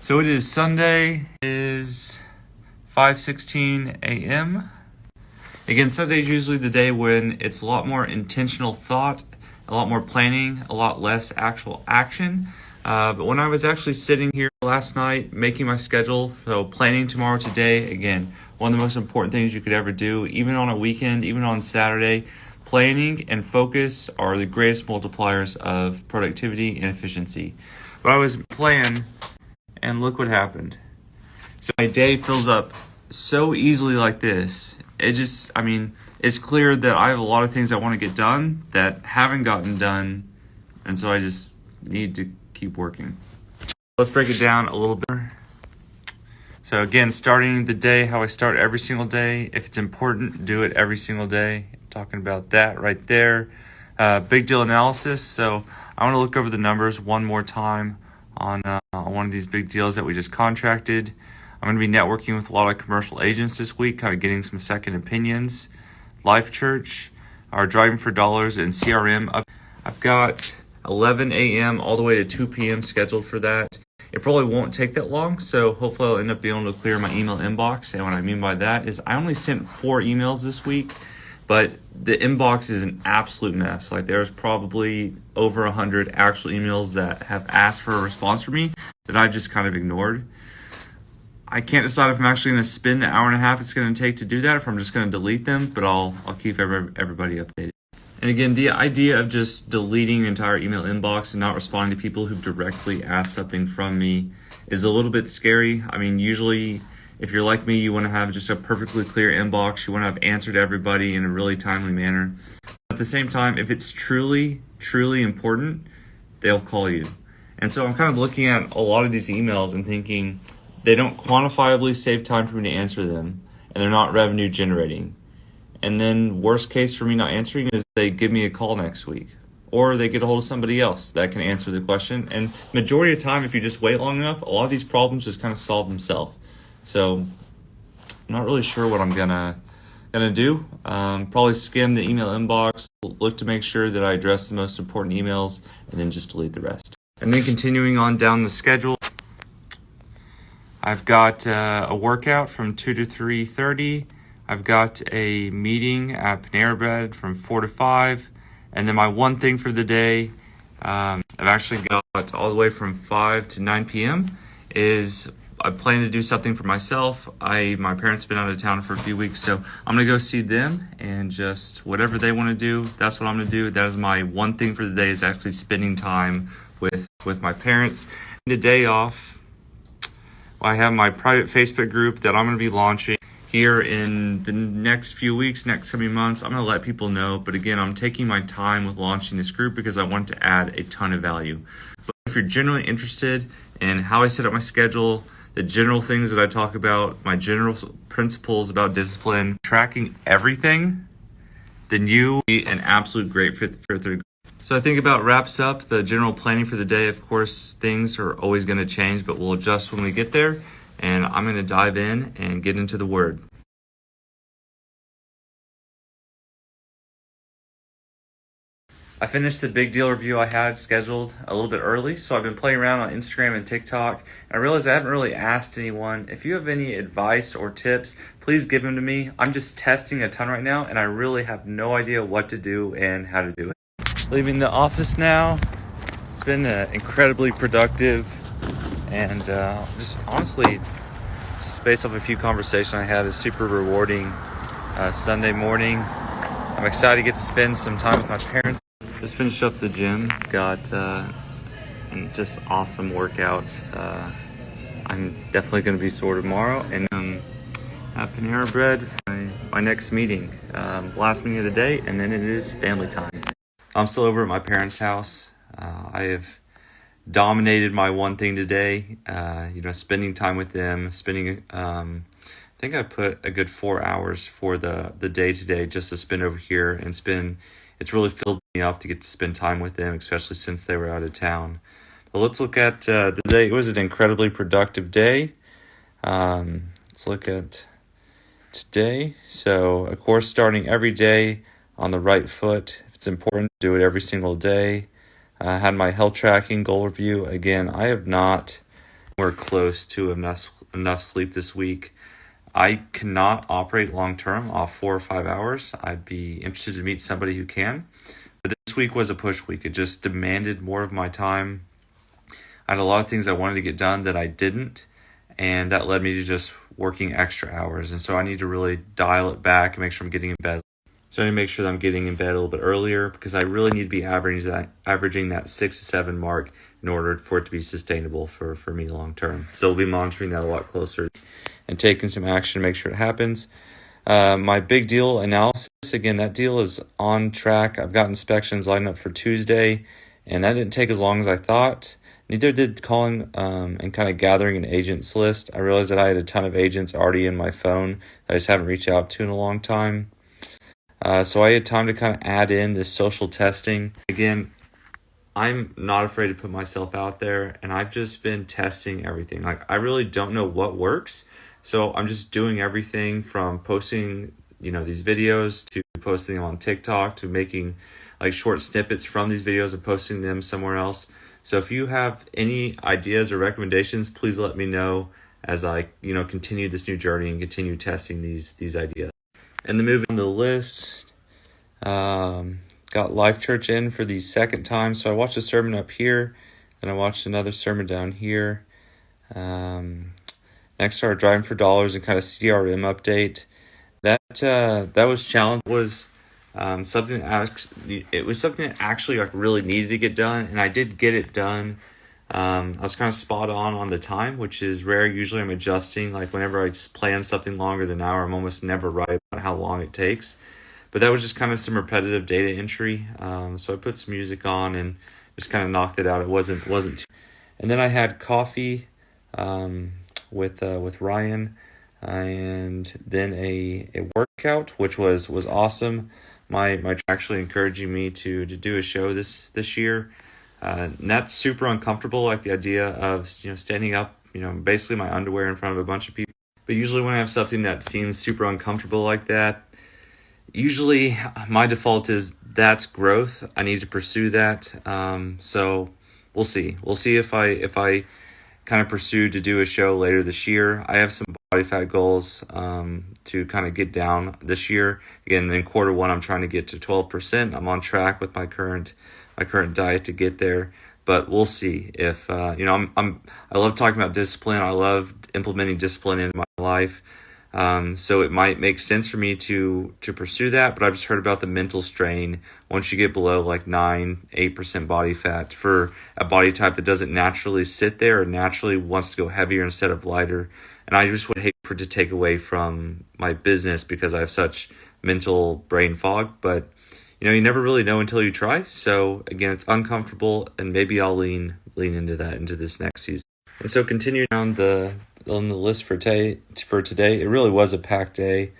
So it is Sunday, it is 5:16 a.m. Again, Sunday is usually the day when it's a lot more intentional thought, a lot more planning, a lot less actual action. But when I was actually sitting here last night making my schedule, so planning tomorrow, today, again, one of the most important things you could ever do, even on a weekend, even on Saturday, planning and focus are the greatest multipliers of productivity and efficiency. But I was playing, and look what happened. So my day fills up so easily like this. It's clear that I have a lot of things I want to get done that haven't gotten done, and so I just need to keep working. Let's break it down a little bit. So again, starting the day, how I start every single day. If it's important, do it every single day. I'm talking about that right there. Big deal analysis. So I want to look over the numbers one more time on one of these big deals that we just contracted. I'm going to be networking with a lot of commercial agents this week, kind of getting some second opinions. Life Church, our Driving for Dollars, and CRM. I've got 11 a.m. all the way to 2 p.m. scheduled for that. It probably won't take that long, so hopefully I'll end up being able to clear my email inbox. And what I mean by that is I only sent 4 emails this week, but the inbox is an absolute mess. Like, there's probably over 100 actual emails that have asked for a response from me that I just kind of ignored. I can't decide if I'm actually going to spend the hour and a half it's going to take to do that, if I'm just going to delete them, but I'll keep everybody updated. And again, the idea of just deleting an entire email inbox and not responding to people who've directly asked something from me is a little bit scary. I mean, usually if you're like me, you want to have just a perfectly clear inbox. You want to have answered everybody in a really timely manner. At the same time, if it's truly, truly important, they'll call you. And so I'm kind of looking at a lot of these emails and thinking they don't quantifiably save time for me to answer them, and they're not revenue generating. And then worst case for me not answering is they give me a call next week, or they get a hold of somebody else that can answer the question. And majority of the time, if you just wait long enough, a lot of these problems just kind of solve themselves. So I'm not really sure what I'm gonna do. Probably skim the email inbox, look to make sure that I address the most important emails, and then just delete the rest. And then continuing on down the schedule, I've got a workout from 2 to 3:30. I've got a meeting at Panera Bread from 4 to 5. And then my one thing for the day, I've actually got all the way from 5 to 9 p.m. is I plan to do something for myself. My parents have been out of town for a few weeks, so I'm going to go see them, and just whatever they want to do, that's what I'm going to do. That is my one thing for the day, is actually spending time with my parents. The day off, I have my private Facebook group that I'm going to be launching here in the next few weeks, next coming months. I'm going to let people know. But again, I'm taking my time with launching this group because I want to add a ton of value. But if you're genuinely interested in how I set up my schedule, the general things that I talk about, my general principles about discipline, tracking everything, then you be an absolute great fit for the group. So I think about wraps up the general planning for the day. Of course, things are always going to change, but we'll adjust when we get there. And I'm going to dive in and get into the Word. I finished the big deal review I had scheduled a little bit early, so I've been playing around on Instagram and TikTok, and I realized I haven't really asked anyone. If you have any advice or tips, please give them to me. I'm just testing a ton right now, and I really have no idea what to do and how to do it. Leaving the office now. It's been incredibly productive, and just honestly, just based off a few conversations I had, a super rewarding Sunday morning. I'm excited to get to spend some time with my parents. Just finished up the gym, got just awesome workout. I'm definitely going to be sore tomorrow, and at Panera Bread for my next meeting, last meeting of the day, and then it is family time. I'm still over at my parents' house. I have dominated my one thing today, spending time with them, I think I put a good 4 hours for the day today just to spend over here and it's really filled me up to get to spend time with them, especially since they were out of town. But let's look at the day. It was an incredibly productive day. Let's look at today. So, of course, starting every day on the right foot. If it's important, do it every single day. I had my health tracking goal review. Again, I have not we're close to enough sleep this week. I cannot operate long term off 4 or 5 hours. I'd be interested to meet somebody who can. But this week was a push week. It just demanded more of my time. I had a lot of things I wanted to get done that I didn't, and that led me to just working extra hours. And so I need to really dial it back and make sure I'm getting in bed. So I need to make sure that I'm getting in bed a little bit earlier, because I really need to be averaging that 6 to 7 mark in order for it to be sustainable for me long term. So we'll be monitoring that a lot closer and taking some action to make sure it happens. My big deal analysis, again, that deal is on track. I've got inspections lined up for Tuesday, and that didn't take as long as I thought. Neither did calling and kind of gathering an agents list. I realized that I had a ton of agents already in my phone that I just haven't reached out to in a long time. So I had time to kind of add in this social testing. Again, I'm not afraid to put myself out there, and I've just been testing everything. Like, I really don't know what works, so I'm just doing everything from posting, these videos, to posting them on TikTok, to making like short snippets from these videos and posting them somewhere else. So if you have any ideas or recommendations, please let me know as I, continue this new journey and continue testing these ideas. And then moving on the list, got Life Church in for the second time. So I watched a sermon up here, and I watched another sermon down here. Next, started Driving for Dollars and kind of CRM update. That was challenge was something that actually like really needed to get done, and I did get it done. I was kind of spot on the time, which is rare. Usually I'm adjusting, like whenever I just plan something longer than an hour, I'm almost never right about how long it takes. But that was just kind of some repetitive data entry. So I put some music on and just kind of knocked it out. It wasn't too. And then I had coffee with Ryan, and then a workout, which was awesome. My actually encouraging me to do a show this year. And that's super uncomfortable, like the idea of standing up, basically my underwear in front of a bunch of people. But usually when I have something that seems super uncomfortable like that, usually my default is that's growth. I need to pursue that. So we'll see. We'll see if I kind of pursue to do a show later this year. I have some body fat goals to kind of get down this year. Again, in quarter one, I'm trying to get to 12%. I'm on track with my current diet to get there, but we'll see if I love talking about discipline. I love implementing discipline in my life. So it might make sense for me to pursue that, but I've just heard about the mental strain once you get below like 8% body fat for a body type that doesn't naturally sit there or naturally wants to go heavier instead of lighter. And I just would hate for it to take away from my business because I have such mental brain fog, but you never really know until you try. So again, it's uncomfortable, and maybe I'll lean into that into this next season. And so continuing on the list for today, it really was a packed day.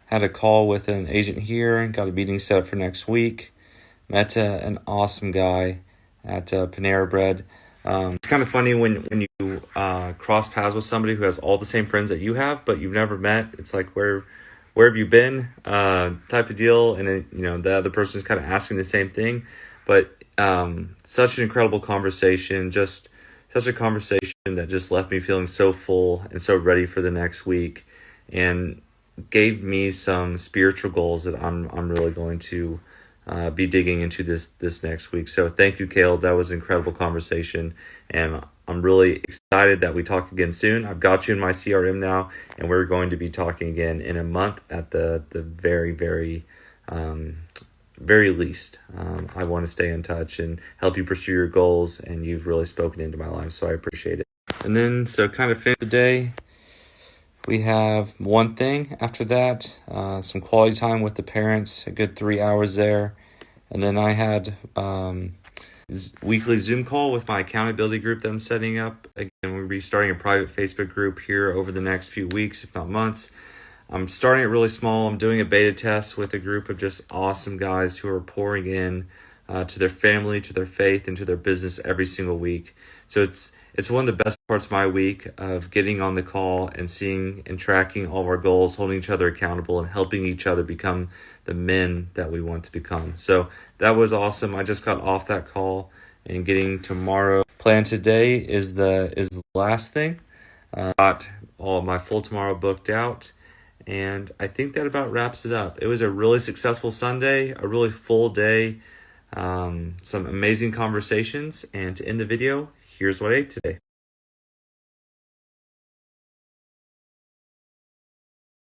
Had a call with an agent here and got a meeting set up for next week. Met an awesome guy at Panera Bread. It's kind of funny when you cross paths with somebody who has all the same friends that you have, but you've never met. It's like, where have you been, type of deal. And then, the other person's kind of asking the same thing, but such an incredible conversation, just such a conversation that just left me feeling so full and so ready for the next week, and gave me some spiritual goals that I'm really going to be digging into this next week. So thank you, Caleb. That was an incredible conversation, and I'm really excited that we talk again soon. I've got you in my CRM now, and we're going to be talking again in a month at the very, very very least. I want to stay in touch and help you pursue your goals, and you've really spoken into my life, so I appreciate it. And then, so kind of finish the day, we have one thing after that, some quality time with the parents, a good 3 hours there. And then I had weekly Zoom call with my accountability group that I'm setting up. Again, we'll be starting a private Facebook group here over the next few weeks, if not months. I'm starting it really small. I'm doing a beta test with a group of just awesome guys who are pouring in to their family, to their faith, and to their business every single week. So it's one of the best parts of my week of getting on the call and seeing and tracking all of our goals, holding each other accountable, and helping each other become the men that we want to become. So that was awesome. I just got off that call, and getting tomorrow planned. Today is the last thing. Got all of my full tomorrow booked out, and I think that about wraps it up. It was a really successful Sunday, a really full day, some amazing conversations, and to end the video, here's what I ate today.